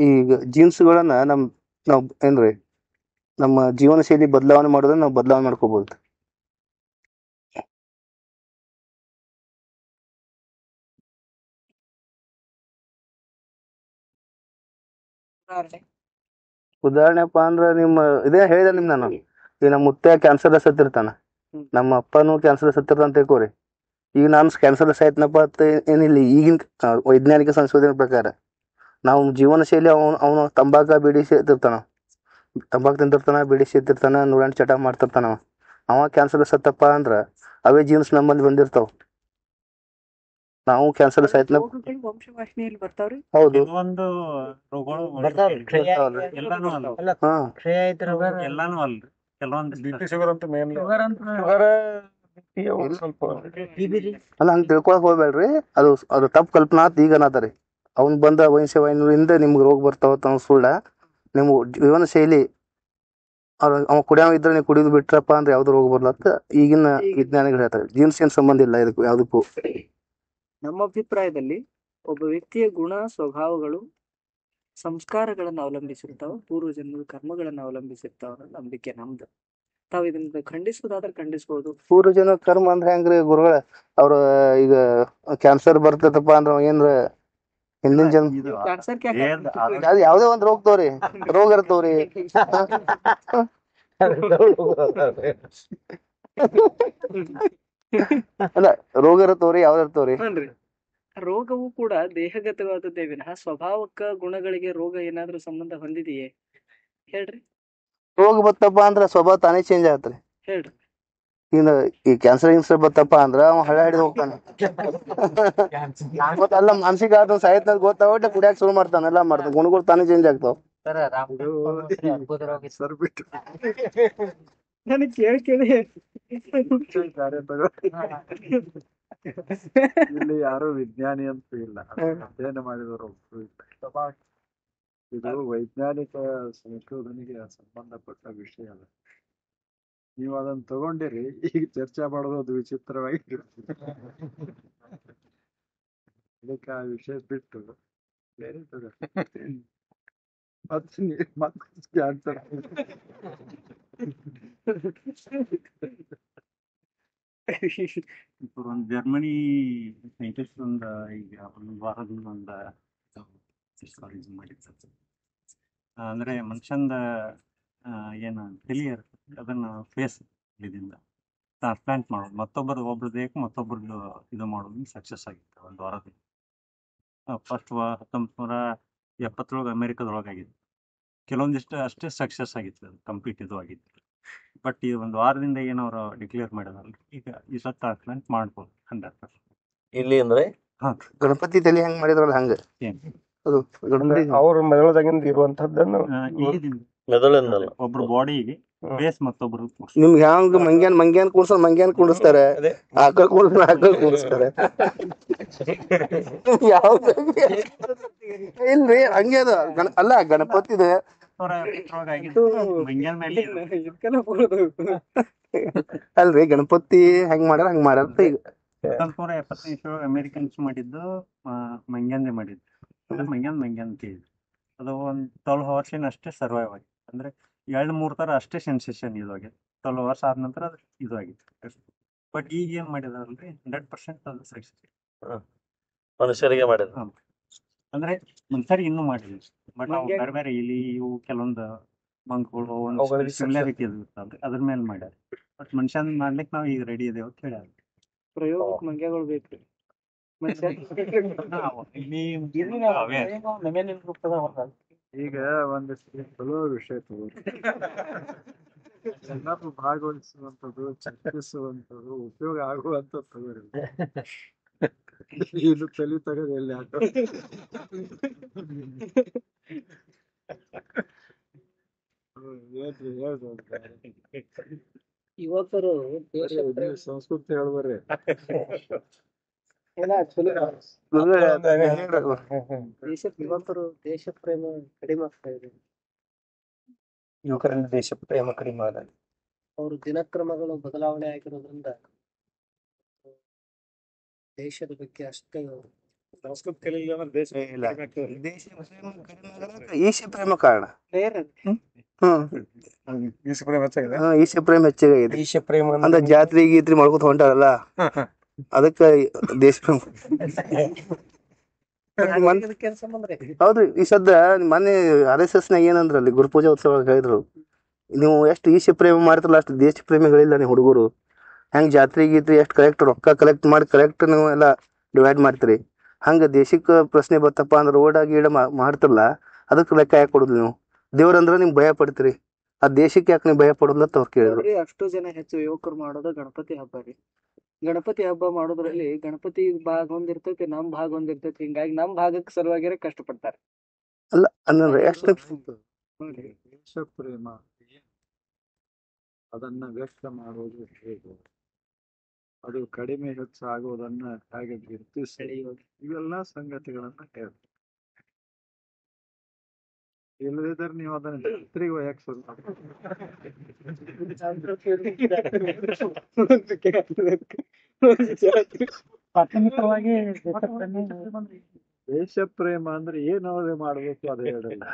ಈಗ ಜೀನ್ಸ್ಗಳನ್ನ ನಾವ್ ಏನ್ರಿ ನಮ್ಮ ಜೀವನ ಶೈಲಿ ಬದಲಾವಣೆ ಮಾಡೋದನ್ನ ನಾವು ಬದಲಾವಣೆ ಮಾಡ್ಕೋಬಹುದು. ಉದಾಹರಣೆಪ್ಪ ಅಂದ್ರ ನಿಮ್ಮ ಇದೇ ಹೇಳಿದೆ ನಾನು, ಈಗ ನಮ್ಮ ಮುತ್ತೆ ಕ್ಯಾನ್ಸರ್ ಸತ್ತಿರ್ತಾನ, ನಮ್ಮ ಅಪ್ಪನೂ ಕ್ಯಾನ್ಸರ್ ಸತ್ತಿರ್ತಾನ ಅಂತ ತಿಳ್ಕೊರಿ. ಈಗ ನಾನು ಕ್ಯಾನ್ಸರ್ ಸಾಯ್ತನಪ್ಪ ಅಂತ ಏನಿಲ್ಲ. ಈಗಿನ ವೈಜ್ಞಾನಿಕ ಸಂಶೋಧನೆ ಪ್ರಕಾರ ನಾವು ಜೀವನ ಶೈಲಿ ಅವನು ತಂಬಾಕ ಬೀಡಿ ಸೇತಿರ್ತಾನ, ತಂಬಾಕು ತಿಂತಿರ್ತಾನ, ಬೀಡಿ ಸೇತಿರ್ತಾನ, ನೂರೆಂಟು ಚಟ ಮಾಡ್ತಿರ್ತಾನ. ಅವ ಕ್ಯಾನ್ಸರ್ ಸತ್ತಪ್ಪ ಅಂದ್ರ ಅವೇ ಜೀನ್ಸ್ ನಮ್ಮಲ್ಲಿ ಬಂದಿರ್ತಾವ. ನಾವು ಕ್ಯಾನ್ಸರ್ ಸಾಯ್ತನ ವಂಶವಾಹಿನಿಯಲ್ಲಿ ಬರ್ತಾವ್ರಿ. ಹೌದು ಒಂದು ರೋಗಗಳು ಎಲ್ಲಾನು ಅಲ್ಲ, ಹಾ ಎಲ್ಲಾನು ಅಲ್ರಿ. ಕೆಲವೊಂದು ಶುಗರ್ ಅಂತ ಮೇನ್ ಅಲ್ಲ ಹಂಗ ತಿಳ್ಕೊಳಕ್ ಹೋಗ್ಬೇಡ್ರಿ. ಅದು ತಪ್ಪು ಕಲ್ಪನಾ ಅಂತ ಈಗ ಅನ್ನತಾರಿ. ಅವ್ನ್ ಬಂದ ವಂಶವಾಹಿನಿಯಿಂದ ನಿಮ್ಗೆ ರೋಗ ಬರ್ತಾವ ಸುಳ್ಳ. ನಿಮ್ಮ ಜೀವನ ಶೈಲಿ ಅವ ಕುಡಿಯೋ ಇದ್ರೆ ನೀವು ಕುಡಿದು ಬಿಟ್ರಪ್ಪ ಅಂದ್ರೆ ಯಾವ್ದು ರೋಗ ಬರ್ಲತ್ತ ಈಗಿನ ವಿಜ್ಞಾನಿಗಳು ಹೇಳ್ತಾರೆ. ಜೀನ್ಸ್ ಏನ್ ಸಂಬಂಧ ಇಲ್ಲ ಇದಕ್ಕೂ ಯಾವ್ದಕ್ಕೂ. ನಮ್ಮ ಅಭಿಪ್ರಾಯದಲ್ಲಿ ಒಬ್ಬ ವ್ಯಕ್ತಿಯ ಗುಣ ಸ್ವಭಾವಗಳು ಸಂಸ್ಕಾರಗಳನ್ನು ಅವಲಂಬಿಸಿರ್ತಾವ, ಪೂರ್ವಜನ್ಮದ ಕರ್ಮಗಳನ್ನು ಅವಲಂಬಿಸಿರ್ತಾವ ಅನ್ನೋ ನಂಬಿಕೆ ನಮ್ದು. ತಾವ್ ಇದನ್ನ ಖಂಡಿಸೋದಾದ್ರೆ ಖಂಡಿಸಬಹುದು. ಪೂರ್ವಜನ ಕರ್ಮ ಅಂದ್ರೆ ಹೆಂಗ್ರಿ ಗುರುಗಳ? ಅವ್ರ ಈಗ ಕ್ಯಾನ್ಸರ್ ಬರ್ತೈತಪ್ಪ ಅಂದ್ರ ಏನ್ರ ಹಿಂದಿನ ಜನ್ಮ ಕ್ಯಾನ್ಸರ್ ಅದು ಯಾವ್ದೇ ಒಂದ್ ರೋಗ ಇರ್ತವ್ರಿ. ಅಲ್ಲ ರೋಗ ಇರ್ತವ್ರಿ, ಯಾವ್ದು ಇರ್ತವ್ರಿ? ರೋಗವು ಕೂಡ ದೇಹಗತವಾದದ್ದೇ ವಿನಃ ಸ್ವಭಾವಕ್ಕ ಗುಣಗಳಿಗೆ ರೋಗ ಏನಾದ್ರೂ ಸಂಬಂಧ ಹೊಂದಿದೆಯೇ ಹೇಳ್ರಿ? ರೋಗ ಬತ್ತಪ್ಪ ಅಂದ್ರ ಸ್ವಭಾವ ತಾನೇ ಚೇಂಜ್ ಆಗತ್ರಿ. ಹೇಳ್ರಿ. ಇನ್ನು ಈ ಕ್ಯಾನ್ಸರ್ ಬತ್ತಪ್ಪ ಅಂದ್ರ ಅವ ಹಳ್ಳ ಹಿಡಿದು ಹೋಗ್ತಾನ. ಅಲ್ಲ ಮಾನಸಿಕ ಆದ ಸಾಹಿತ್ಯ ಗೊತ್ತಾವ ಕುಡಿಯಾಕ ಶುರು ಮಾಡ್ತಾನ, ಎಲ್ಲಾ ಮಾಡ್ತಾನ, ಗುಣಗಳು ತಾನೇ ಚೇಂಜ್ ಆಗ್ತಾವ. ನನಗ್ ಕೇಳಿ ಇಲ್ಲಿ ಯಾರು ವಿಜ್ಞಾನಿ ಅಂತೂ ಇಲ್ಲ, ಅಧ್ಯಯನ ಮಾಡಿದವರು ಇದು ವೈಜ್ಞಾನಿಕ ಸಂಶೋಧನೆಗೆ ಸಂಬಂಧಪಟ್ಟ ವಿಷಯ ಅಲ್ಲ. ನೀವು ಅದನ್ನ ತಗೊಂಡಿರಿ, ಈಗ ಚರ್ಚೆ ಮಾಡೋದು ಅದು ವಿಚಿತ್ರವಾಗಿ ಅದಕ್ಕೆ ಆ ವಿಷಯ ಬಿಟ್ಟು ಬೇರೆ ತಗೊಂಡು ಮತ್ತೆ ಕ್ಯಾನ್ಸರ್ ಒಂದು ಜರ್ಮನಿ ಸೈಂಟಿಸ್ಟ್ ಈಗ ಒಂದು ವಾರದಿಂದ ಮಾಡಿದ್ದಾರೆ. ಅಂದ್ರೆ ಮನುಷ್ಯಂದ ಏನು ಫೇಲಿಯರ್ ಅದನ್ನ ಫೇಸ್ ಇದರಿಂದ ಟ್ರಾನ್ಸ್ಪ್ಲಾಂಟ್ ಮಾಡೋದು, ಒಬ್ರ ದೇಹಕ್ಕೆ ಮತ್ತೊಬ್ರದ್ದು ಇದು ಮಾಡೋದು ಸಕ್ಸಸ್ ಆಗಿತ್ತು ಒಂದು ವಾರದಲ್ಲಿ. ಫಸ್ಟ್ 1970 ಅಮೆರಿಕದೊಳಗಾಗಿತ್ತು. ಕೆಲವೊಂದಿಷ್ಟು ಅಷ್ಟೇ ಸಕ್ಸಸ್ ಆಗಿತ್ತು, ಅದು ಕಂಪ್ಲೀಟ್ ಇದು ಆಗಿತ್ತು. ಬಟ್ ಈ ಒಂದು ವಾರದಿಂದ ಏನವ್ರು ಡಿಕ್ಲೇರ್ ಮಾಡಿದಾರಲ್ಲ, ಈಗ ಈ ಸತ್ ಟ್ರಾನ್ಸ್ಪ್ಲಾಂಟ್ ಮಾಡ್ಬೋದು 100%. ಇಲ್ಲಿ ಅಂದ್ರೆ ಗಣಪತಿ ತಲೆ ಹೆಂಗ್ ಮಾಡಿದ್ರಲ್ಲ ಹಂಗ ಅದು ಅವ್ರ ಮೆದುಳದಾಗಿಂದ ಇರುವಂತದ್ದನ್ನು ಮೆದುಳಿಂದಲ್ಲ, ಒಬ್ರು ಬಾಡಿಗೆ ಬೇಸ್ ಮತ್ತೊಬ್ರು ನಿಮ್ಗೆ ಹ್ಯಾಂಗ ಮಂಗ್ಯಾನ್ ಕೂಡಿಸ್ತಾರೆ, ಆಕಳ ಕೂಡಿಸ್ತಾರೆ. ಯಾವ್ದು ಇಲ್ರಿ ಹಂಗೆ ಅದು ಅಲ್ಲ ಗಣಪತಿದ ಅಲ್ರಿ ಗಣಪತಿ ಹೆಂಗ್ ಮಾಡ್ಯಾರ ಈಗ 1975 ಅಮೆರಿಕನ್ಸ್ ಮಾಡಿದ್ದು ಮಂಗ್ಯಾಂದೆ ಮಾಡಿದ್ದು. ಮಂಗ್ಯಾನ್ ಅದು ಒಂದು 12 hours ಅಷ್ಟೇ ಸರ್ವೈವ್ ಆಗಿತ್ತು. ಅಂದ್ರೆ 2-3 ತರ ಅಷ್ಟೇ ಸೆನ್ಸೇಷನ್ ಇದು ಆಗಿದೆ. 12 hours ಆದ ನಂತರ ಅದು ಇದು ಆಗಿತ್ತು. ಬಟ್ ಈಗ ಏನ್ ಮಾಡಿದಾರಲ್ರಿ 100% ಅದು ಸಕ್ಸಸ್ ಮನುಷ್ಯರಿಗೆ ಮಾಡಿದ. ಅಂದ್ರೆ ಮನುಷ್ಯರಿಗೆ ಇನ್ನೂ ಮಾಡಿಲ್ಲ, ಬಟ್ ನಾವು ಬೇರೆ ಬೇರೆ ಇಲಿ ಇವು ಕೆಲವೊಂದು ಮಂಕುಗಳು ಒಂದು ಸಿಮಿಲಾರಿಟಿ ಇರ್ತಾವ್ರಿ, ಅದ್ರ ಮೇಲೆ ಮಾಡ್ಯಾರ. ಬಟ್ ಮನುಷ್ಯನ್ ಮಾಡ್ಲಿಕ್ಕೆ ನಾವು ಈಗ ರೆಡಿ ಇದೇವೆ ಅಂತ ಹೇಳ್ಯಾರ. ಪ್ರಯೋಗಕ್ಕೆ ಮಂಗ್ಯಗಳು ಬೇಕ್ರಿ. ಈಗ ಒಂದಿಷ್ಟು ಚಲೋ ವಿಷಯ ತಗೋರಿ, ಎಲ್ಲರೂ ಭಾಗವಹಿಸುವಂಥದ್ದು, ಚರ್ಚಿಸುವಂಥದ್ದು, ಉಪಯೋಗ ಆಗುವಂತ ತಗೋರಿ. ಇದು ತಲೆ ತಗದ ಎಲ್ಲಿ ಯುವಕರು ಸಂಸ್ಕೃತಿ ಹೇಳ್ಬರ್ರಿ. ಯುವಕರು ದೇಶ ಪ್ರೇಮ ಕಡಿಮೆ ಆಗ್ತಾ ಇದೆ. ಯುವಕರಲ್ಲಿ ದೇಶ ಪ್ರೇಮ ಕಡಿಮೆ ಆದ. ಅವರು ದಿನಕ್ರಮಗಳು ಬದಲಾವಣೆ ಆಗಿರೋದ್ರಿಂದ ದೇಶದ ಬಗ್ಗೆ ಅಷ್ಟೇ ಸಂಸ್ಕೃತ ಕಲಿಲಿಲ್ಲ ಅಂದ್ರೆ ದೇಶ ಇಲ್ಲ. ಕಡಿಮೆ ಆಗ್ತದೆ. ದೇಶ ಪ್ರೇಮ ಕಡಿಮೆ ಆಗಲಿಕ್ಕೆ ಈಶ ಪ್ರೇಮ ಕಾರಣ. ಈಶ ಪ್ರೇಮ ಹೆಚ್ಚಾಗಿದೆ. ಈಶ ಪ್ರೇಮ ಹೆಚ್ಚಾಗಿದೆ. ದೇಶ ಪ್ರೇಮ ಅಂದ್ರೆ ಜಾತ್ರೆ ಗೀತ್ರಿ ಮಾಡ್ಕೊತ ಹೊಂಟಾರಲ್ಲ ಅದಕ್ಕ ದೇಶ ಪ್ರೇಮ. ಹೌದ್ರಿ. ಈ ಸದ್ದ ಮೊನ್ನೆ RSS ನಾಗ ಏನಂದ್ರಲ್ಲಿ ಗುರುಪೂಜಾ ಉತ್ಸವ ಹೇಳಿದ್ರು, ನೀವು ಎಷ್ಟು ಈಶ ಪ್ರೇಮ ಮಾಡ್ತಾರಲ್ಲ ಅಷ್ಟು ದೇಶ ಪ್ರೇಮಿಗಳಿಲ್ಲ ನೀವು ಹುಡುಗರು. ಹೆಂಗ್ ಜಾತ್ರೆ ಗೀತ್ರಿ ಎಷ್ಟು ಕಲೆಕ್ಟ್ ರೊಕ್ಕ ಕಲೆಕ್ಟ್ ಮಾಡಿ ಕಲೆಕ್ಟ್ ನೀವು ಎಲ್ಲ ಡಿವೈಡ್ ಮಾಡ್ತೀರಿ, ಹಂಗ ದೇಶಕ್ಕೆ ಪ್ರಶ್ನೆ ಬರ್ತಪ್ಪ ಅಂದ್ರೆ ರೋಡ ಗೀಡ ಮಾಡ್ತಿರಲ್ಲ ಅದಕ್ಕೆ ಲೆಕ್ಕ ಯಾಕೆ ಕೊಡುದು ನೀವು? ದೇವ್ರಂದ್ರ ನಿಮ್ಗೆ ಭಯ ಪಡ್ತೀರಿ, ಆ ದೇಶಕ್ಕೆ ಯಾಕೆ ನೀವು ಭಯ ಪಡೋದಿಲ್ಲ ಅಂತ ಅವ್ರು ಕೇಳಿದ್ರು. ಅಷ್ಟು ಜನ ಹೆಚ್ಚು ಯುವಕರು ಮಾಡೋದು ಗಣಪತಿ ಹಬ್ಬ ರೀ. ಗಣಪತಿ ಹಬ್ಬ ಮಾಡೋದ್ರಲ್ಲಿ ಗಣಪತಿ ಭಾಗ ಒಂದಿರ್ತೈತಿ, ನಮ್ ಭಾಗ ಒಂದಿರ್ತೈತಿ. ಹಿಂಗಾಗಿ ನಮ್ ಭಾಗಕ್ಕೆ ಸಲುವಾಗಿರ ಕಷ್ಟ ಪಡ್ತಾರೆ. ಅಲ್ಲ ಅಂದ್ರೆ ಎಷ್ಟು ದೇಶ ಪ್ರೇಮ ಅದನ್ನ ವ್ಯಕ್ತ ಮಾಡುವುದು ಹೇಗೆ, ಅದು ಕಡಿಮೆ ಹೆಚ್ಚು ಆಗುವುದನ್ನ ಹೇಗೆ ಗುರುತಿಸುವುದು, ಇವೆಲ್ಲ ಸಂಗತಿಗಳನ್ನ ಹೇಳ್ತಾರೆ. ಇಲ್ಲದಿದ್ದರೆ ನೀವು ಅದನ್ನ ಜಾತ್ರೆಗೆ ಒಯ್ಯಕ್ ಶುರು ಪ್ರಾಥಮಿಕವಾಗಿ ದೇಶ ಪ್ರೇಮ ಅಂದ್ರೆ ಏನು ಮಾಡ್ಬೇಕು ಅದು ಹೇಳಿಲ್ಲ.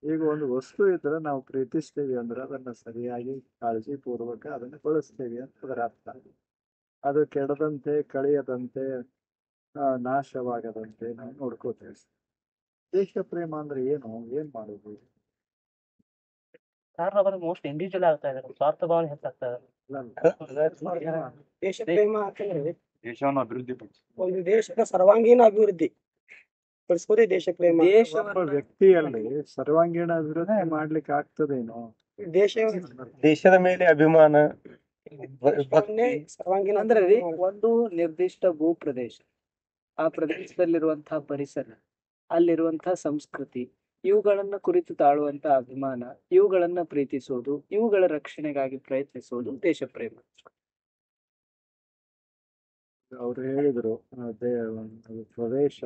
ಈಗ ಒಂದು ವಸ್ತು ಇದ್ರೆ ನಾವು ಪ್ರೀತಿಸ್ತೇವೆ ಅಂದ್ರೆ ಅದನ್ನ ಸರಿಯಾಗಿ ಕಾಳಜಿ ಪೂರ್ವಕ ಅದನ್ನ ಬಳಸ್ತೇವೆ ಅಂತ ಅದರ ಅರ್ಥ. ಅದು ಕೆಡದಂತೆ ಕಳೆಯದಂತೆ ನಾಶವಾಗದಂತೆ ನಾವು ನೋಡ್ಕೋತೇವೆ. ದೇಶ ಪ್ರೇಮ ಅಂದ್ರೆ ಏನು, ಏನ್ ಮಾಡುದು? ಮೋಸ್ಟ್ ಇಂಡಿವಿಜುವಲ್ ಆಗ್ತಾ ಇದ್ದಾರೆ, ಸ್ವಾರ್ಥ ಭಾವನೆ ಹೆಚ್ಚಾಗ್ತಾ ಇದೆ. ದೇಶ ಪ್ರೇಮ ಅಂತಂದ್ರೆ ದೇಶವನ್ನು ಅಭಿವೃದ್ಧಿಪಡಿಸಿ ಒಂದು ದೇಶದ ಸರ್ವಾಂಗೀಣ ಅಭಿವೃದ್ಧಿ ಪಡಿಸ್ಬೋದೇ ದೇಶ ಪ್ರೇಮ. ಒಬ್ಬ ವ್ಯಕ್ತಿಯಲ್ಲಿ ಸರ್ವಾಂಗೀಣ ಅಭಿವೃದ್ಧಿ ಮಾಡ್ಲಿಕ್ಕೆ ಆಗ್ತದೇನೋ? ದೇಶದ ಮೇಲೆ ಅಭಿಮಾನ, ದೇಶವನ್ನೇ ಸರ್ವಾಂಗೀಣ ಅಂದ್ರೆ ರೀ, ಒಂದು ನಿರ್ದಿಷ್ಟ ಭೂ ಪ್ರದೇಶ, ಆ ಪ್ರದೇಶದಲ್ಲಿರುವಂತಹ ಪರಿಸರ, ಅಲ್ಲಿರುವಂತಹ ಸಂಸ್ಕೃತಿ, ಇವುಗಳನ್ನ ಕುರಿತು ತಾಳುವಂತ ಅಭಿಮಾನ, ಇವುಗಳನ್ನ ಪ್ರೀತಿಸೋದು, ಇವುಗಳ ರಕ್ಷಣೆಗಾಗಿ ಪ್ರಯತ್ನಿಸೋದು ದೇಶ ಪ್ರೇಮ. ಅವ್ರು ಹೇಳಿದ್ರು ಒಂದು ಪ್ರದೇಶ,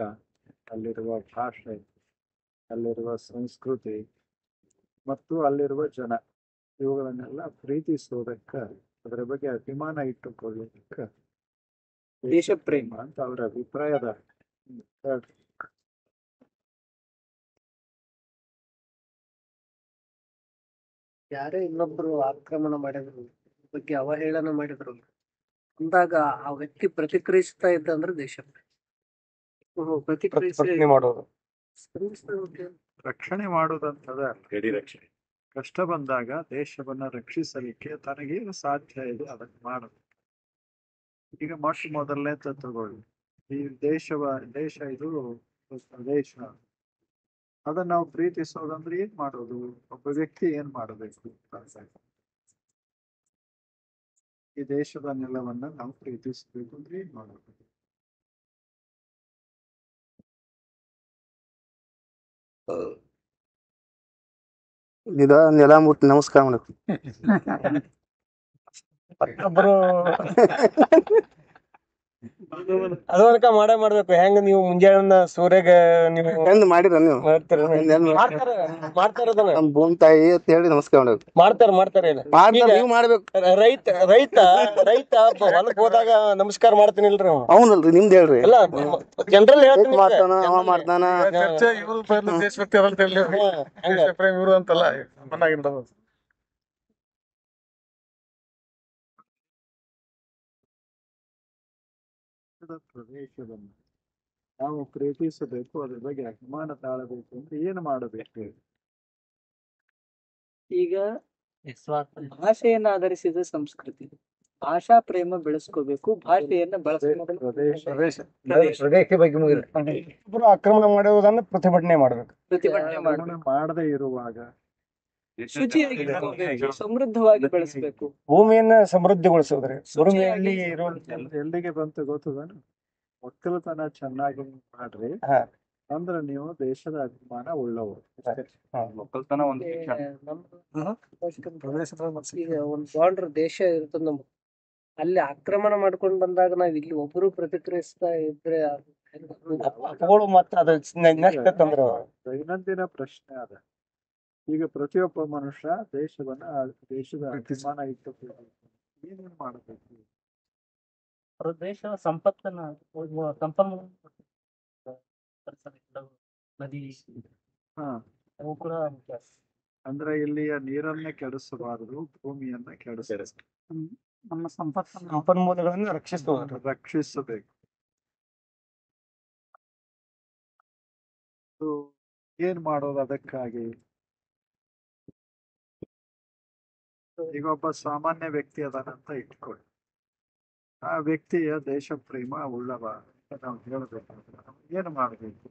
ಅಲ್ಲಿರುವ ಭಾಷೆ, ಅಲ್ಲಿರುವ ಸಂಸ್ಕೃತಿ ಮತ್ತು ಅಲ್ಲಿರುವ ಜನ, ಇವುಗಳನ್ನೆಲ್ಲ ಪ್ರೀತಿಸೋದಕ್ಕ, ಅದರ ಬಗ್ಗೆ ಅಭಿಮಾನ ಇಟ್ಟುಕೊಳ್ಳೋದಕ್ಕ ದೇಶ ಪ್ರೇಮ ಅಂತ ಅವರ ಅಭಿಪ್ರಾಯದ. ಯಾರೇ ಇನ್ನೊಬ್ರು ಆಕ್ರಮಣ ಮಾಡಿದ್ರು, ಬಗ್ಗೆ ಅವಹೇಳನ ಮಾಡಿದ್ರು ಅಂದಾಗ ಆ ವ್ಯಕ್ತಿ ಪ್ರತಿಕ್ರಿಯಿಸ್ತಾ ಇದ್ದ ಅಂದ್ರೆ ದೇಶ ಪ್ರತಿಭಟನೆ ಮಾಡೋದು. ರಕ್ಷಣೆ ಮಾಡುವುದಂತದ ರಕ್ಷಣೆ. ಕಷ್ಟ ಬಂದಾಗ ದೇಶವನ್ನ ರಕ್ಷಿಸಲಿಕ್ಕೆ ತನಗೇನು ಸಾಧ್ಯ ಇದೆ ಅದನ್ನ ಮಾಡಬೇಕು. ಈಗ ಮೊದಲನೇ ತಗೊಳ್ಳಿ, ಈ ದೇಶ ಇದು ದೇಶ, ಅದನ್ನ ನಾವು ಪ್ರೀತಿಸೋದಂದ್ರೆ ಏನ್ ಮಾಡೋದು? ಒಬ್ಬ ವ್ಯಕ್ತಿ ಏನ್ ಮಾಡಬೇಕು? ಈ ದೇಶದ ನೆಲವನ್ನ ನಾವು ಪ್ರೀತಿಸಬೇಕು ಅಂದ್ರೆ ಏನ್ ಮಾಡಬೇಕು? ಇದ ನೆಲ ಮುಟ್ಟಿ ನಮಸ್ಕಾರ ಮಾಡಬೇಕು. ಮತ್ತೊಬ್ರು ಅದಕ್ಕ ಮಾಡ್ಬೇಕು. ಹೆಂಗ ನೀವು ಮುಂಜಾನೆ ಸೂರ್ಯಗ ನೀವು ಎಂದ್ ಮಾಡಿರ ನೀವು? ಮಾಡ್ತಾರ ಅದನ್ನ ನಮ್ ಭೂಮಿ ತಾಯಿ ಅಂತ ಹೇಳಿ ನಮಸ್ಕಾರ ಮಾಡ್ಬೇಕು. ಮಾಡ್ತಾರ ಇಲ್ಲ ನೀವು ಮಾಡ್ಬೇಕು. ರೈತ ಹೊಲಕ್ ಹೋದಾಗ ನಮಸ್ಕಾರ ಮಾಡ್ತೀನಿ ಇಲ್ರಿ ಅವ. ಅವನಲ್ರಿ, ನಿಮ್ದು ಹೇಳ್ರಿ. ಎಲ್ಲ ಜನರಲ್ ಹೇಳ್ತೀನಿ, ಮಾಡ್ತಾನ, ಅವ ಮಾಡ್ತಾನ. ದೇಶಭಕ್ತಿ ಇವರು ಅಂತಲ್ಲ ಪ್ರದೇಶವನ್ನು ನಾವು ಪ್ರೀತಿಸಬೇಕು, ಅದ್ರ ಬಗ್ಗೆ ಅಭಿಮಾನ ತಾಳಬೇಕು ಅಂದ್ರೆ ಏನು ಮಾಡಬೇಕು? ಈಗ ಭಾಷೆಯನ್ನ ಆಧರಿಸಿದ ಸಂಸ್ಕೃತಿ, ಭಾಷಾ ಪ್ರೇಮ ಬೆಳೆಸ್ಕೋಬೇಕು, ಭಾಷೆಯನ್ನ ಒಬ್ರು ಆಕ್ರಮಣ ಮಾಡುವುದನ್ನ ಪ್ರತಿಭಟನೆ ಮಾಡ್ಬೇಕು. ಪ್ರತಿಭಟನೆ ಮಾಡದೇ ಇರುವಾಗ ಶುಚಿಯಾಗಿ ಇಟ್ಕೋಬೇಕು, ಸಮೃದ್ಧವಾಗಿ ಬೆಳೆಸ್ಬೇಕು, ಭೂಮಿಯನ್ನ ಸಮೃದ್ಧಿಗೊಳಿಸೋದ್ರಿ. ಭೂಮಿಯಲ್ಲಿ ಎಲ್ಲಿಗೆ ಬಂತು ಗೊತ್ತದನ? ಒಕ್ಕಲತನ ಚೆನ್ನಾಗಿ ಮಾಡ್ರಿ ಅಂದ್ರೆ ನೀವು ದೇಶದ ಅಭಿಮಾನ ಉಳ್ಳವರು. ಒಕ್ಕಲ್ತನ ಒಂದು ಈಗ ಒಂದ್ ಬಾರ್ಡರ್ ದೇಶ ಇರ್ತದ ನಮ್ಗೆ, ಅಲ್ಲಿ ಆಕ್ರಮಣ ಮಾಡ್ಕೊಂಡ್ ಬಂದಾಗ ನಾವ್ ಇಲ್ಲಿ ಒಬ್ರು ಪ್ರತಿಕ್ರಿಯಿಸ್ತಾ ಇದ್ರೆ ಮತ್ತ ಅದ ನೆಕ್ಸ್ಟ್ ಅಂದ್ರ ದೈನಂದಿನ ಪ್ರಶ್ನೆ ಅದ. ಈಗ ಪ್ರತಿಯೊಬ್ಬ ಮನುಷ್ಯ ದೇಶದ ಅಭಿಮಾನ ಇಟ್ಟುಕೊಳ್ಳಬೇಕು. ಏನೇನ್ ಮಾಡಬೇಕು? ಪ್ರದೇಶ ಸಂಪತ್ತನ್ನ ಸಂಪನ್ಮೂಲ ಪರಿಸರ ಗಿಡಗಳು, ನದಿ ಹಾ ಅವು ಕೂಡ ಮುಖ್ಯ. ಅಂದ್ರೆ ಇಲ್ಲಿಯ ನೀರನ್ನ ಕೆಡಿಸಬಾರದು, ಭೂಮಿಯನ್ನ ಕೆಡಿಸಬಾರದು, ನಮ್ಮ ಸಂಪನ್ಮೂಲಗಳನ್ನು ರಕ್ಷಿಸುವುದು. ರಕ್ಷಿಸಬೇಕು. ಇದು ಏನ್ ಮಾಡೋದು ಅದಕ್ಕಾಗಿ? ಈಗ ಒಬ್ಬ ಸಾಮಾನ್ಯ ವ್ಯಕ್ತಿ ಅದಾನಂತ ಇಟ್ಕೊಳ್ಳಿ. ಆ ವ್ಯಕ್ತಿಯ ದೇಶ ಪ್ರೇಮ ಉಳ್ಳವ ಅಂತ ನಾವು ಹೇಳ್ಬೇಕಂದ್ರೆ ನಾವು ಏನು ಮಾಡಬೇಕು?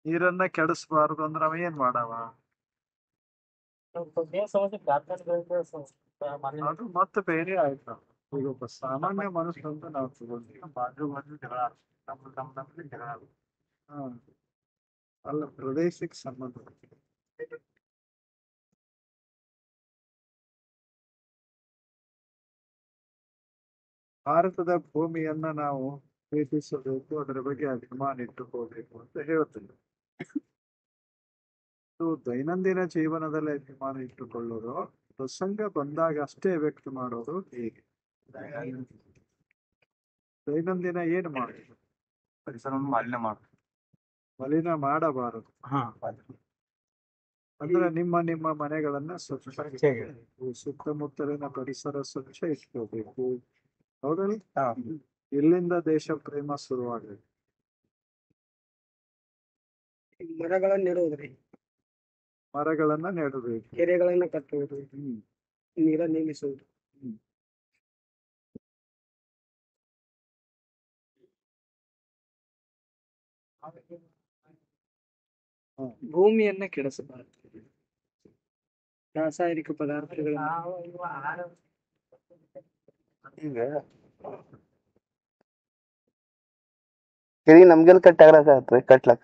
ನೀರನ್ನ ಕೆಡಿಸಬಾರದು ಅಂದ್ರೆ ಅವ ಏನ್ ಮಾಡವ? ಅದು ಮತ್ತೆ ಬೇರೆ ಆಯ್ತು. ಈಗ ಒಬ್ಬ ಸಾಮಾನ್ಯ ಮನುಷ್ಯ ಅಂತ ನಾವು ತಗೊಂಡ್ವಿ, ಬಾಜು ಜಗಳ, ನಮ್ದಲ್ಲಿ ಜಗಳ. ಹಾ ಅಲ್ಲ, ಪ್ರದೇಶಕ್ಕೆ ಸಂಬಂಧ. ಭಾರತದ ಭೂಮಿಯನ್ನ ನಾವು ಪ್ರೀತಿಸಬೇಕು, ಅದರ ಬಗ್ಗೆ ಅಭಿಮಾನ ಇಟ್ಟುಕೋಬೇಕು ಅಂತ ಹೇಳ್ತೀನಿ. ಇದು ದೈನಂದಿನ ಜೀವನದಲ್ಲಿ ಅಭಿಮಾನ ಇಟ್ಟುಕೊಳ್ಳೋದು, ಪ್ರಸಂಗ ಬಂದಾಗ ಅಷ್ಟೇ ವ್ಯಕ್ತ ಮಾಡೋದು ಹೇಗೆ? ದೈನಂದಿನ ಏನು ಮಾಡೋದು? ಪರಿಸರವನ್ನು ಮಾಲಿನ್ಯ ಮಾಡೋದು. ಮಲಿನ ಮಾಡಬಾರದು. ಅಂದ್ರೆ ನಿಮ್ಮ ಮನೆಗಳನ್ನ ಸ್ವಚ್ಛ ಇಟ್ಕೋಬೇಕು, ಸುತ್ತಮುತ್ತಲಿನ ಪರಿಸರ ಸ್ವಚ್ಛ ಇಟ್ಕೋಬೇಕು. ಹೌದಲ್ಲ? ಎಲ್ಲಿಂದ ದೇಶ ಪ್ರೇಮ ಶುರುವಾಗಬೇಕು? ಮರಗಳನ್ನ ನೆಡುವುದ್ರಿ, ಮರಗಳನ್ನ ನೆಡಬೇಕು, ಕೆರೆಗಳನ್ನ ಕಟ್ಟುವುದು, ನೀರ ನಿಲ್ಲಿಸುವುದು. ಭೂಮಿಯನ್ನ ಕೆಡಿಸಬಾರದು. ರಾಸಾಯನಿಕ ಪದಾರ್ಥಗಳ ಈಗ ಕೆರಿ ನಮ್ಗೆಲ್ಲ ಕಟ್ಲಾಕ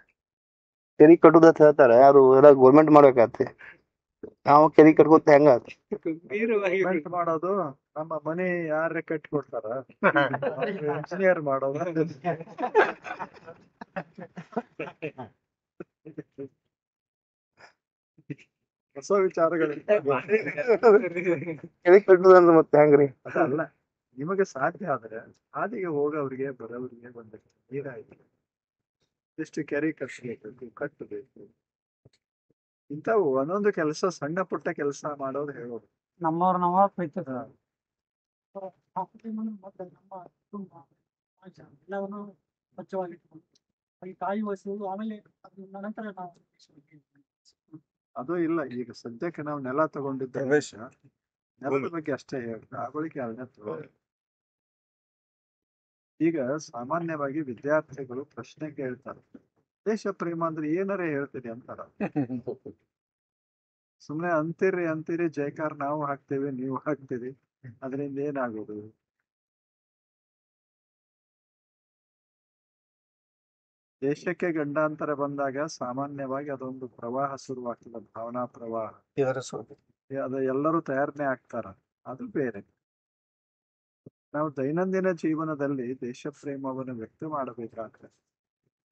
ಕೆರಿ ಕಟ್ಟುದತ್ ಹೇಳ್ತಾರೆ, ಅದು ಎಲ್ಲ ಗೌರ್ಮೆಂಟ್ ಮಾಡ್ಬೇಕಾಗತ್ತೆ. ನಾವು ಕೆರಿ ಕಟ್ಕೋತ ಹೆಂಗ ಪೇಂಟ್ ಮಾಡೋದು ನಮ್ಮ ಮನೆ ಯಾರೇ ಕಟ್ಟಿ ಕೊಡ್ತಾರ? ಇಂಜಿನಿಯರ್ ಮಾಡೋದು. ಹೊಸ ವಿಚಾರಗಳು. ಕೆರಿ ಕಟ್ಟುದಂದ್ರೆ ಮತ್ತೆ ಹೆಂಗ್ರಿ? ಅದಲ್ಲ, ನಿಮಗೆ ಸಾಧ್ಯ ಆದ್ರೆ ಹಾದಿಗೆ ಹೋಗೋವ್ರಿಗೆ ಬರೋವ್ರಿಗೆ ಬಂದಕ್ಕೆ ನೀರಾಯ್ತು, ಎಷ್ಟು ಕೆರೆ ಕಟ್ಟಬೇಕು. ಇಂಥವು ಒಂದೊಂದು ಕೆಲಸ, ಸಣ್ಣ ಪುಟ್ಟ ಕೆಲಸ ಮಾಡೋದು ಹೇಳೋದು. ನಮ್ಮವ್ರ ಪ್ರೀತಿ ಎಲ್ಲವನ್ನು ಸ್ವಚ್ಛವಾಗಿಟ್ಟುಕೊಂಡು ಈ ತಾಯಿ ವಹಿಸುವುದು. ಆಮೇಲೆ ನಂತರ ನಾವು ಅದು ಇಲ್ಲ, ಈಗ ಸದ್ಯಕ್ಕೆ ನಾವು ನೆಲ ತಗೊಂಡಿದ್ದ ದೇಶ, ನೆಲದ ಬಗ್ಗೆ ಅಷ್ಟೇ ಹೇಳ್ತಾರೆ, ಆಗಳಿಗೆ ಅದನ್ನೇ ತಗೊಳ್ಳಿ. ಈಗ ಸಾಮಾನ್ಯವಾಗಿ ವಿದ್ಯಾರ್ಥಿಗಳು ಪ್ರಶ್ನೆ ಕೇಳ್ತಾರೆ, ದೇಶ ಪ್ರೇಮ ಅಂದ್ರೆ ಏನಾರೇ ಹೇಳ್ತೀರಿ ಅಂತಾರ. ಸುಮ್ನೆ ಅಂತೀರಿ ಜಯಕಾರ ನಾವು ಹಾಕ್ತೇವೆ, ನೀವು ಹಾಕ್ತೀರಿ, ಅದರಿಂದ ಏನಾಗೋದು? ದೇಶಕ್ಕೆ ಗಂಡಾಂತರ ಬಂದಾಗ ಸಾಮಾನ್ಯವಾಗಿ ಅದೊಂದು ಪ್ರವಾಹ ಶುರುವಾಗ್ತದೆ, ಭಾವನಾ ಪ್ರವಾಹ. ಅದು ಎಲ್ಲರೂ ತಯಾರಣೆ ಆಗ್ತಾರ, ಅದು ಬೇರೆ. ನಾವು ದೈನಂದಿನ ಜೀವನದಲ್ಲಿ ದೇಶ ಪ್ರೇಮವನ್ನು ವ್ಯಕ್ತ ಮಾಡಬೇಕಾದ್ರೆ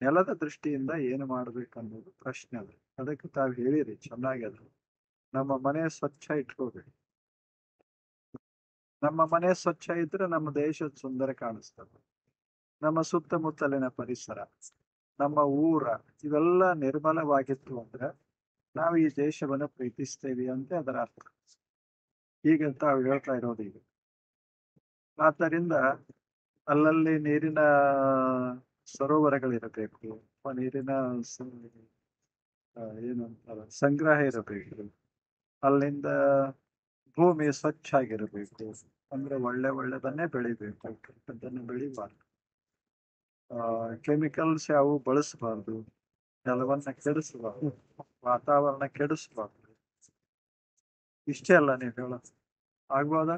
ನೆಲದ ದೃಷ್ಟಿಯಿಂದ ಏನು ಮಾಡ್ಬೇಕನ್ನೋದು ಪ್ರಶ್ನೆ ಅದ. ಅದಕ್ಕೆ ತಾವು ಹೇಳಿರಿ ಚೆನ್ನಾಗಿ, ಅದು ನಮ್ಮ ಮನೆ ಸ್ವಚ್ಛ ಇಟ್ಕೋಬೇಕು. ನಮ್ಮ ಮನೆ ಸ್ವಚ್ಛ ಇದ್ರೆ ನಮ್ಮ ದೇಶ ಸುಂದರ ಕಾಣಿಸ್ತದೆ. ನಮ್ಮ ಸುತ್ತಮುತ್ತಲಿನ ಪರಿಸರ, ನಮ್ಮ ಊರ, ಇವೆಲ್ಲ ನಿರ್ಮಲವಾಗಿತ್ತು ಅಂದ್ರೆ ನಾವು ಈ ದೇಶವನ್ನ ಪ್ರೀತಿಸ್ತೇವೆ ಅಂತ ಅದರ ಅರ್ಥ. ಈಗ ತಾವು ಹೇಳ್ತಾ ಇರೋದು ಈಗ. ಆದ್ದರಿಂದ ಅಲ್ಲಲ್ಲಿ ನೀರಿನ ಸರೋವರಗಳಿರಬೇಕು, ನೀರಿನ ಏನಂತಾರ ಸಂಗ್ರಹ ಇರಬೇಕು. ಅಲ್ಲಿಂದ ಭೂಮಿ ಸ್ವಚ್ಛ ಆಗಿರಬೇಕು, ಅಂದ್ರೆ ಒಳ್ಳೆದನ್ನೇ ಬೆಳಿಬೇಕು, ಕೆಟ್ಟದ್ದನ್ನು ಬೆಳಿಬಾರ್ದು. ಕೆಮಿಕಲ್ಸ್ ಯಾವ ಬಳಸಬಾರ್ದು, ನೆಲವನ್ನ ಕೆಡಿಸಬಾರ್ದು, ವಾತಾವರಣ ಕೆಡಿಸಬಾರ್ದು. ಇಷ್ಟೇ ಅಲ್ಲ ನೀವು ಹೇಳ ಆಗ್ಬೋದ?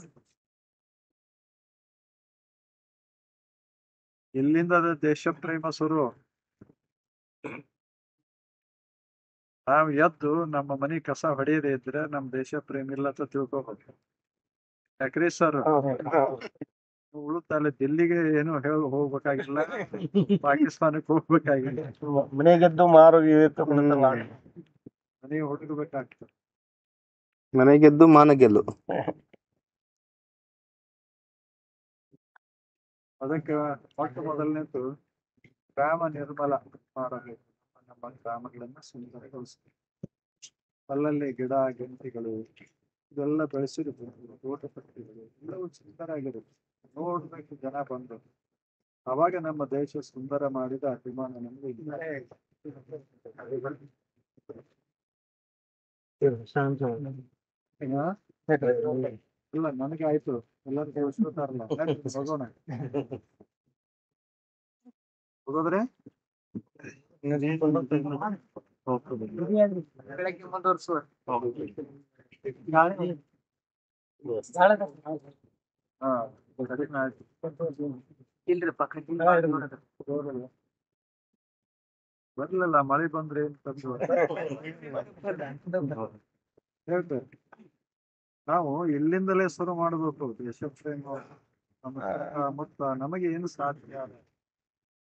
ಎಲ್ಲಿಂದ ಅದು ದೇಶ ಪ್ರೇಮ ಶುರು? ನಾವ್ ಎದ್ದು ನಮ್ಮ ಮನೆ ಕಸ ಹೊಡೆಯದೇ ಇದ್ರೆ ನಮ್ ದೇಶ ಪ್ರೇಮ ಇಲ್ಲ ಅಂತ ತಿಳ್ಕೊಬೇಕು. ಯಾಕ್ರಿ ಸರ್? ಉಳುತ್ತಲ್ಲ, ದಿಲ್ಲಿಗೆ ಏನು ಹೋಗ್ಬೇಕಾಗಿಲ್ಲ, ಪಾಕಿಸ್ತಾನಕ್ಕೆ ಹೋಗ್ಬೇಕಾಗಿಲ್ಲ, ಮನೆಗೆದ್ದು ಮಾರು ಮನೆ ಹುಡುಗಬೇಕಾಗ್ತದೆ. ಮನೆ ಗೆದ್ದು ಮಾನ ಗೆಲ್ಲು. ಅದಕ್ಕೆ ಮೊಟ್ಟ ಮೊದಲನೇದು ಗ್ರಾಮ ನಿರ್ಮಲ ಮಾಡಬೇಕು. ನಮ್ಮ ಗ್ರಾಮಗಳನ್ನ ಸುಂದರಗೊಳಿಸಬೇಕು. ಅಲ್ಲಲ್ಲಿ ಗಿಡ ಗೆಂಟಿಗಳು ಇದೆಲ್ಲ ಬೆಳೆಸಿರ್ಬೇಕು. ತೋಟ ಪಟ್ಟಿಗಳು ಎಲ್ಲವೂ ಸುಂದರ ಆಗಿರುತ್ತೆ. ನೋಡ್ಬೇಕು ಜನ ಬಂದು. ಅವಾಗ ನಮ್ಮ ದೇಶ ಸುಂದರ ಮಾಡಿದ ಅಭಿಮಾನ ನಮ್ಗೆ ಇಲ್ಲ. ಏನಾ? ಇಲ್ಲ ನನಗೆ ಆಯ್ತು. ಎಲ್ಲರೂ ಕೇಳಿಸ್ಕೊತಾರಲ್ಲ. ಹೋಗೋಣ ಹೋಗೋದ್ರೆ ಬೆಳಗ್ಗೆ ಮುಂದುವರ್ಸುವ. ಹಾ ಕಡಿಮೆ ಆಯ್ತು. ಇಲ್ರಿಪ್ಪ ಬರ್ಲಿಲ್ಲ ಮಳೆ ಬಂದ್ರೆ ಏನ್ ತಂದು ಹೇಳ್ತಾರೆ. ನಾವು ಇಲ್ಲಿಂದಲೇ ಶುರು ಮಾಡಬೇಕು. ದೇಶ ಪ್ರೇಮ ಮತ್ತು ನಮಗೆ ಏನು ಸಾಧ್ಯ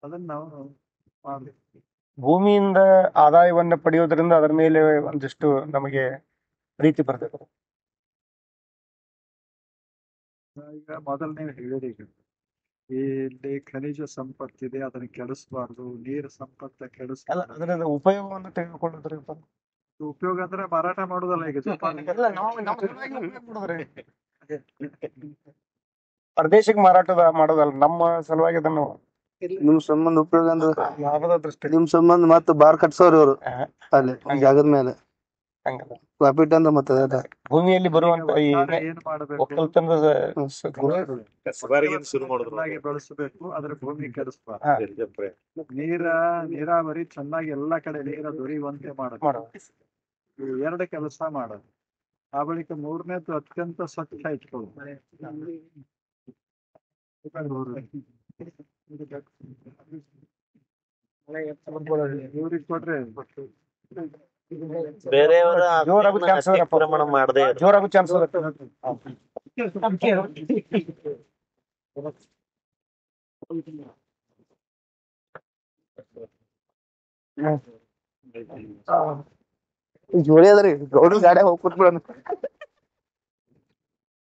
ಅದನ್ನ ನಾವು ಮಾಡ್ಬೇಕು. ಭೂಮಿಯಿಂದ ಆದಾಯವನ್ನ ಪಡೆಯೋದ್ರಿಂದ ಅದರ ಮೇಲೆ ಒಂದಿಷ್ಟು ನಮಗೆ ಪ್ರೀತಿ ಬರ್ತದೆ. ಈಗ ಮೊದಲನೇ ಹೇಳಿದೆ, ಈಗ ಇಲ್ಲಿ ಖನಿಜ ಸಂಪತ್ತಿದೆ, ಅದನ್ನ ಕೆಡಿಸಬಾರ್ದು. ನೀರು ಸಂಪತ್ತ ಅಲ್ಲ, ಕೆಡಿಸಬಾರ್ದು. ಅದರಿಂದ ಉಪಯೋಗವನ್ನು ತೆಗೆದುಕೊಳ್ಳೋದ್ರಿ. ಉಪಯೋಗ ಅಂದ್ರೆ ಮಾರಾಟ ಮಾಡುದಲ್ಲ. ಈಗ ಪ್ರದೇಶಕ್ಕೆ ಮಾರಾಟ ಮಾಡೋದಲ್ಲ, ನಮ್ಮ ಸಲುವಾಗಿ ಅದನ್ನು ನಿಮ್ ಸಂಬಂಧ ಉಪಯೋಗ ಅಂದ್ರೆ ಲಾಭದ ದೃಷ್ಟಿ. ನಿಮ್ ಸಂಬಂಧ ಮತ್ತ ಬಾರ್ ಕಟ್ಸೋರ್ ಇವ್ರು ಅಲ್ಲಿ ಜಾಗದ ಮೇಲೆ ಹಂಗಲ್ಲ, ಪ್ರಾಫಿಟ್ ಅಂದ್ರೆ ಮತ್ತೆ ಅದ ಭೂಮಿಯಲ್ಲಿ ಬರುವಂತ ಈ ಏನ್ ಮಾಡ್ಬೇಕು? ಒಕ್ಕಲ್ತನದ ಚೆನ್ನಾಗಿ ಬೆಳೆಸಬೇಕು. ಆದ್ರೆ ಭೂಮಿ ಕೆಡಿಸಬಾರ್ದು. ನೀರಾವರಿ ಚೆನ್ನಾಗಿ ಎಲ್ಲಾ ಕಡೆ ನೀರ ದೊರೆಯುವಂತೆ ಮಾಡಬೇಕು. ಇವು ಎರಡು ಕೆಲಸ ಮಾಡೋದು. ಆ ಬಳಿಕ ಮೂರನೇದು ಅತ್ಯಂತ ಸ್ವಚ್ಛ ಇಟ್ಕೊಳ್ಳೋದು. ಇವ್ರಿಗೆ ಕೊಟ್ರೆ ಬೇರೆಯವರ ಜೋರಾಗು ಚಾನ್ಸ್ ಅತಿಕ್ರಮಣ ಮಾಡದೆ ಜೋರಾಗು ಚಾನ್ಸ್ ಜೋಳಿ ಅದ್ರಿ ಗೌಡ್ರ ಗಾಡ್ಯಾಗ ಹೋಗಿ ಕೂತ್ಬಿಡೋಣ.